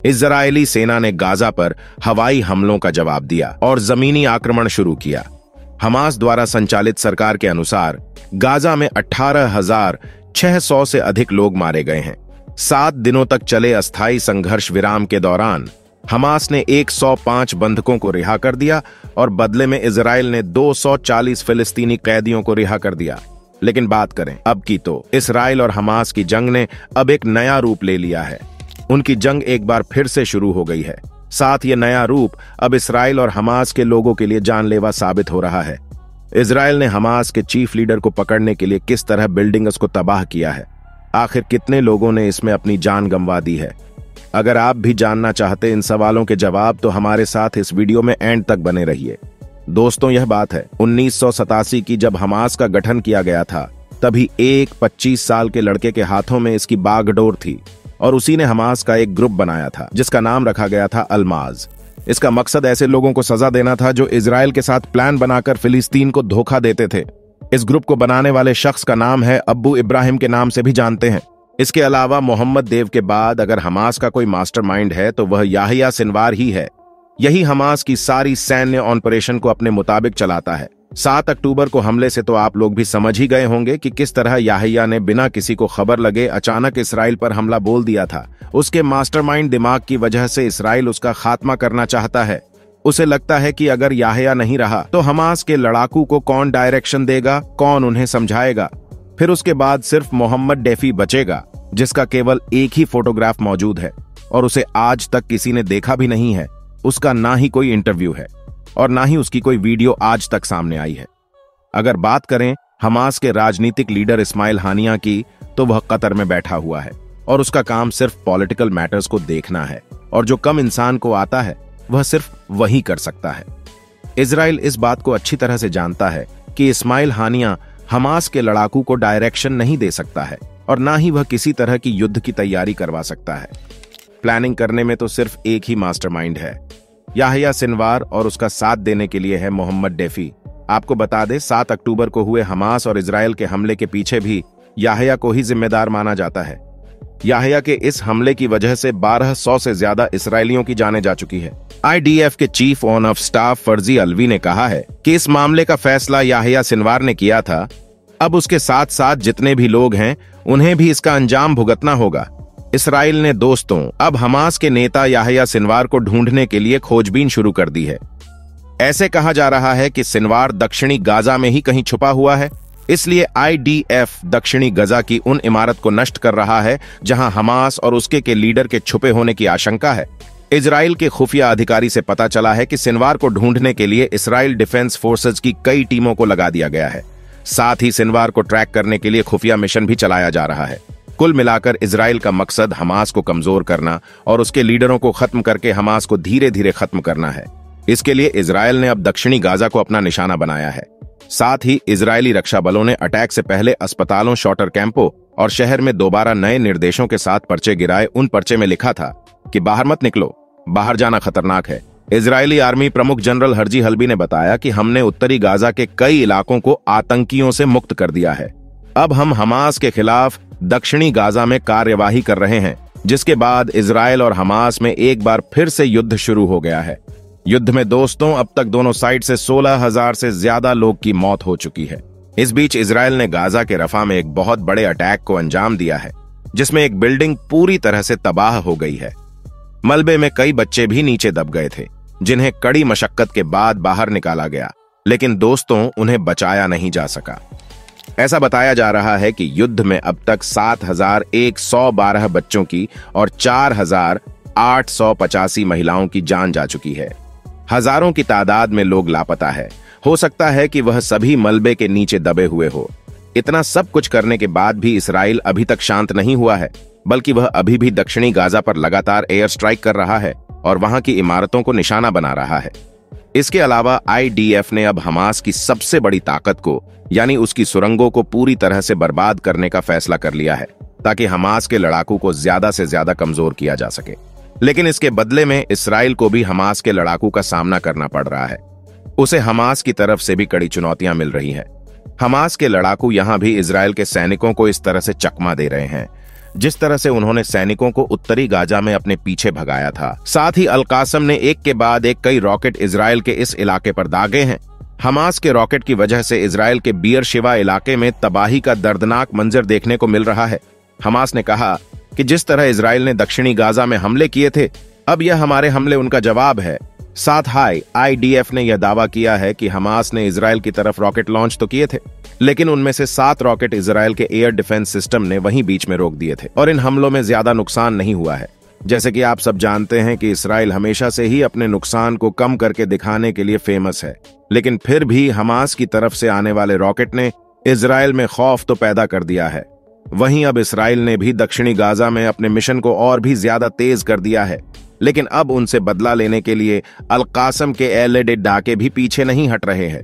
Israeli सेना ने Gaza पर हवाई हमलों का जवाब दिया और जमीनी आक्रमण शुरू किया। हमास द्वारा संचालित सरकार के अनुसार गाजा में 18,600 से अधिक लोग मारे गए हैं। 7 दिनों तक चले अस्थायी संघर्ष विराम के दौरान हमास ने 105 बंधकों को रिहा कर दिया और बदले में इजराइल ने 240 फिलिस्तीनी कैदियों को रिहा कर दिया। लेकिन बात करें अब की, तो इजराइल और हमास की जंग ने अब एक नया रूप ले लिया है। उनकी जंग एक बार फिर से शुरू हो गई है। साथ ये नया रूप अब इजराइल और हमास के लोगों के लिए जानलेवा साबित हो रहा है। इजराइल ने हमास के चीफ लीडर को पकड़ने के लिए किस तरह बिल्डिंग्स को तबाह किया है, आखिर कितने लोगों ने इसमें अपनी जान गंवा दी है। अगर आप भी जानना चाहते इन सवालों के जवाब तो हमारे साथ इस वीडियो में एंड तक बने रहिए। दोस्तों, यह बात है 1987 की, जब हमास का गठन किया गया था। तभी एक 25 साल के लड़के के हाथों में इसकी बागडोर थी और उसी ने हमास का एक ग्रुप बनाया था जिसका नाम रखा गया था अल्माज। इसका मकसद ऐसे लोगों को सजा देना था जो इजराइल के साथ प्लान बनाकर फिलिस्तीन को धोखा देते थे। इस ग्रुप को बनाने वाले शख्स का नाम है अब्बू इब्राहिम के नाम से भी जानते हैं। इसके अलावा मोहम्मद देव के बाद अगर हमास का कोई मास्टरमाइंड है तो वह याहिया सिनवार ही है। यही हमास की सारी सैन्य ऑपरेशन को अपने मुताबिक चलाता है। 7 अक्टूबर को हमले से तो आप लोग भी समझ ही गए होंगे कि किस तरह याहिया ने बिना किसी को खबर लगे अचानक इसराइल पर हमला बोल दिया था। उसके मास्टरमाइंड दिमाग की वजह से इसराइल उसका खात्मा करना चाहता है। उसे लगता है कि अगर याहिया नहीं रहा तो हमास के लड़ाकू को कौन डायरेक्शन देगा, कौन उन्हें समझाएगा। फिर उसके बाद सिर्फ मोहम्मद डेफी बचेगा जिसका केवल एक ही फोटोग्राफ मौजूद है और उसे आज तक किसी ने देखा भी नहीं है। उसका ना ही कोई इंटरव्यू है और ना ही उसकी कोई वीडियो आज तक सामने आई है। अगर बात करें हमास के राजनीतिक लीडर इस्माइल हानिया की, तो वह कतर में बैठा हुआ है और उसका काम सिर्फ पॉलिटिकल मैटर्स को देखना है और जो कम इंसान को आता है वह सिर्फ वही कर सकता है। इजराइल इस बात को अच्छी तरह से जानता है कि इस्माइल हानिया हमास के लड़ाकू को डायरेक्शन नहीं दे सकता है और ना ही वह किसी तरह की युद्ध की तैयारी करवा सकता है। प्लानिंग करने में तो सिर्फ एक ही मास्टरमाइंड है, याहिया सिनवार, और उसका साथ देने के लिए है मोहम्मद डेफी। आपको बता दें 7 अक्टूबर को हुए हमास और इजराइल के हमले के पीछे भी याहिया को ही जिम्मेदार माना जाता है। याहिया के इस हमले की वजह से 1200 से ज्यादा इसराइलियों की जानें जा चुकी है। IDF के चीफ ऑन ऑफ स्टाफ फर्जी अलवी ने कहा है कि इस मामले का फैसला याहिया सिनवार ने किया था। अब उसके साथ साथ जितने भी लोग हैं उन्हें भी इसका अंजाम भुगतना होगा। इसराइल ने दोस्तों अब हमास के नेता याहिया सिनवार को ढूंढने के लिए खोजबीन शुरू कर दी है। ऐसे कहा जा रहा है कि सिनवार दक्षिणी गाजा में ही कहीं छुपा हुआ है, इसलिए IDF दक्षिणी गाजा की उन इमारत को नष्ट कर रहा है जहां हमास और उसके के लीडर के छुपे होने की आशंका है। इजराइल के खुफिया अधिकारी से पता चला है कि सिनवार को ढूंढने के लिए इसराइल डिफेंस फोर्सेज की कई टीमों को लगा दिया गया है। साथ ही सिनवार को ट्रैक करने के लिए खुफिया मिशन भी चलाया जा रहा है। कुल मिलाकर इजराइल का मकसद हमास को कमजोर करना और उसके लीडरों को खत्म करके हमास को धीरे धीरे खत्म करना है। इसके लिए इजराइल ने अब दक्षिणी गाजा को अपना निशाना बनाया है। साथ ही इजरायली रक्षा बलों ने अटैक से पहले अस्पतालों, शॉटर कैंपों और शहर में दोबारा नए निर्देशों के साथ पर्चे गिराए। उन पर्चे में लिखा था कि बाहर मत निकलो, बाहर जाना खतरनाक है। इजरायली आर्मी प्रमुख जनरल हर्जी हल्बी ने बताया कि हमने उत्तरी गाजा के कई इलाकों को आतंकियों से मुक्त कर दिया है। अब हम हमास के खिलाफ दक्षिणी गाजा में कार्यवाही कर रहे हैं, जिसके बाद इजराइल और हमास में एक बार फिर से युद्ध शुरू हो गया है। युद्ध में दोस्तों अब तक दोनों साइड से 16,000 से ज्यादा लोग की मौत हो चुकी है। इस बीच इजराइल ने गाजा के रफा में एक बहुत बड़े अटैक को अंजाम दिया है, जिसमें एक बिल्डिंग पूरी तरह से तबाह हो गई है। मलबे में कई बच्चे भी नीचे दब गए थे, जिन्हें कड़ी मशक्कत के बाद बाहर निकाला गया, लेकिन दोस्तों उन्हें बचाया नहीं जा सका। ऐसा बताया जा रहा है कि युद्ध में अब तक 7,112 बच्चों की और 4,885 महिलाओं की जान जा चुकी है। हजारों की तादाद में लोग लापता है। हो सकता है कि वह सभी मलबे के नीचे दबे हुए हो। इतना सब कुछ करने के बाद भी इसराइल अभी तक शांत नहीं हुआ है, बल्कि वह अभी भी दक्षिणी गाजा पर लगातार एयर स्ट्राइक कर रहा है और वहां की इमारतों को निशाना बना रहा है। इसके अलावा IDF ने अब हमास की सबसे बड़ी ताकत को, यानी उसकी सुरंगों को पूरी तरह से बर्बाद करने का फैसला कर लिया है, ताकि हमास के लड़ाकू को ज्यादा से ज्यादा कमजोर किया जा सके। लेकिन इसके बदले में इसराइल को भी हमास के लड़ाकू का सामना करना पड़ रहा है। उसे हमास की तरफ से भी कड़ी चुनौतियां मिल रही हैं। हमास के लड़ाकू यहां भी इजराइल के सैनिकों को इस तरह से चकमा दे रहे हैं, जिस तरह से उन्होंने सैनिकों को उत्तरी गाजा में अपने पीछे भगाया था। साथ ही अल कासम ने एक के बाद एक कई रॉकेट इजराइल के इस इलाके पर दागे हैं। हमास के रॉकेट की वजह से इजराइल के बियरशेवा इलाके में तबाही का दर्दनाक मंजर देखने को मिल रहा है। हमास ने कहा कि जिस तरह इजराइल ने दक्षिणी गाजा में हमले किए थे, अब यह हमारे हमले उनका जवाब है। साथ ही IDF ने यह दावा किया है कि हमास ने इजराइल की तरफ रॉकेट लॉन्च तो किए थे, लेकिन उनमें से 7 रॉकेट इजराइल के एयर डिफेंस सिस्टम ने वहीं बीच में रोक दिए थे और इन हमलों में ज्यादा नुकसान नहीं हुआ है। जैसे कि आप सब जानते हैं कि इजराइल हमेशा से ही अपने नुकसान को कम करके दिखाने के लिए फेमस है, लेकिन फिर भी हमास की तरफ से आने वाले रॉकेट ने इजराइल में खौफ तो पैदा कर दिया है। वहीं अब इजराइल ने भी दक्षिणी गाजा में अपने मिशन को और भी ज्यादा तेज कर दिया है, लेकिन अब उनसे बदला लेने के लिए अल कासम के एल ढाके भी पीछे नहीं हट रहे हैं।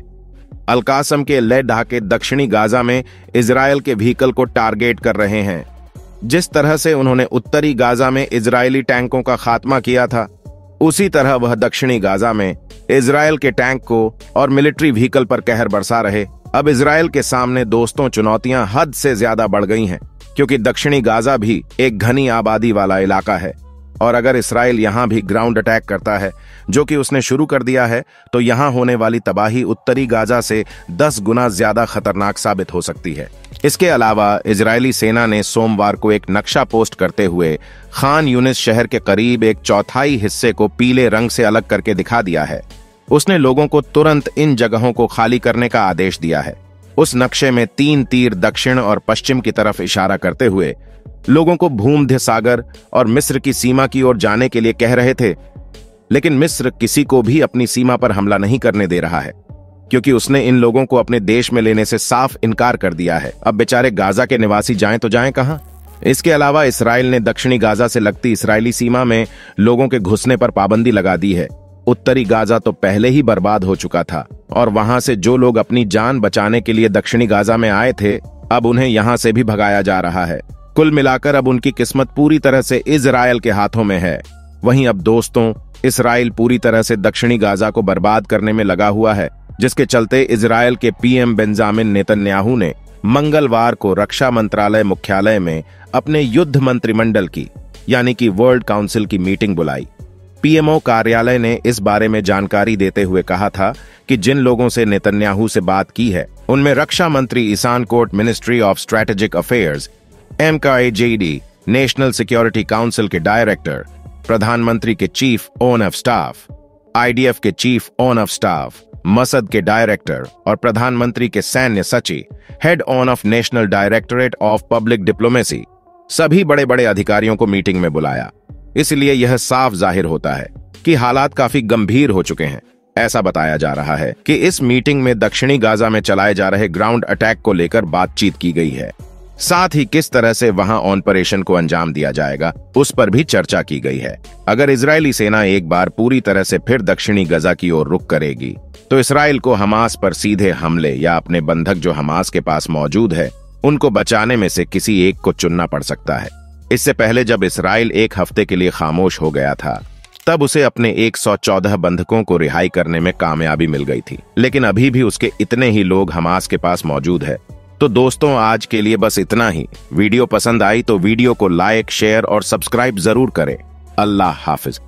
अल कासम के एल ढाके दक्षिणी गाजा में इजराइल के व्हीकल को टारगेट कर रहे हैं। जिस तरह से उन्होंने उत्तरी गाजा में इजरायली टैंकों का खात्मा किया था, उसी तरह वह दक्षिणी गाजा में इजराइल के टैंक को और मिलिट्री व्हीकल पर कहर बरसा रहे। अब इजराइल के सामने दोस्तों चुनौतियां हद से ज्यादा बढ़ गई हैं, क्योंकि दक्षिणी गाजा भी एक घनी आबादी वाला इलाका है और अगर इजराइल यहां भी ग्राउंड अटैक करता है, जो कि उसने शुरू कर दिया है, तो यहां होने वाली तबाही उत्तरी गाजा से 10 गुना ज्यादा खतरनाक साबित हो सकती है। इसके अलावा इजरायली सेना ने सोमवार को एक नक्शा पोस्ट करते हुए खान यूनिस शहर के करीब एक चौथाई हिस्से को पीले रंग से अलग करके दिखा दिया है। उसने लोगों को तुरंत इन जगहों को खाली करने का आदेश दिया है। उस नक्शे में 3 तीर दक्षिण और पश्चिम की तरफ इशारा करते हुए लोगों को भूमध्य सागर और मिस्र की सीमा की ओर जाने के लिए कह रहे थे, लेकिन मिस्र किसी को भी अपनी सीमा पर हमला नहीं करने दे रहा है, क्योंकि उसने इन लोगों को अपने देश में लेने से साफ इनकार कर दिया है। अब बेचारे गाजा के निवासी जाएं तो जाएं कहां? इसके अलावा इसराइल ने दक्षिणी गाजा से लगती इस्राएली सीमा में लोगों के घुसने पर पाबंदी लगा दी है। उत्तरी गाजा तो पहले ही बर्बाद हो चुका था और वहां से जो लोग अपनी जान बचाने के लिए दक्षिणी गाजा में आए थे, अब उन्हें यहां से भी भगाया जा रहा है। कुल मिलाकर अब उनकी किस्मत पूरी तरह से इजराइल के हाथों में है। वहीं अब दोस्तों, इसराइल पूरी तरह से दक्षिणी गाजा को बर्बाद करने में लगा हुआ है, जिसके चलते इजराइल के PM बेंजामिन नेतन्याहू ने मंगलवार को रक्षा मंत्रालय मुख्यालय में अपने युद्ध मंत्रिमंडल की यानी कि वर्ल्ड काउंसिल की मीटिंग बुलाई। PMO कार्यालय ने इस बारे में जानकारी देते हुए कहा था कि जिन लोगों से नेतन्याहू से बात की है, उनमें रक्षा मंत्री ईसान कोट ministry of strategic affairs, MKJD national security council के डायरेक्टर, प्रधानमंत्री के chief on of staff, IDF के chief on of staff, Mossad के डायरेक्टर और प्रधानमंत्री के सैन्य सचिव, head on of national directorate of public diplomacy, सभी बड़े बड़े अधिकारियों को मीटिंग में बुलाया। इसलिए यह साफ जाहिर होता है कि हालात काफी गंभीर हो चुके हैं। ऐसा बताया जा रहा है कि इस मीटिंग में दक्षिणी गाजा में चलाए जा रहे ग्राउंड अटैक को लेकर बातचीत की गई है। साथ ही किस तरह से वहां ऑपरेशन को अंजाम दिया जाएगा, उस पर भी चर्चा की गई है। अगर इजरायली सेना एक बार पूरी तरह से फिर दक्षिणी गाजा की ओर रुख करेगी, तो इसराइल को हमास पर सीधे हमले या अपने बंधक जो हमास के पास मौजूद है, उनको बचाने में से किसी एक को चुनना पड़ सकता है। इससे पहले जब इसराइल एक हफ्ते के लिए खामोश हो गया था, तब उसे अपने 114 बंधकों को रिहाई करने में कामयाबी मिल गई थी, लेकिन अभी भी उसके इतने ही लोग हमास के पास मौजूद है। तो दोस्तों, आज के लिए बस इतना ही। वीडियो पसंद आई तो वीडियो को लाइक, शेयर और सब्सक्राइब जरूर करें। अल्लाह हाफिज।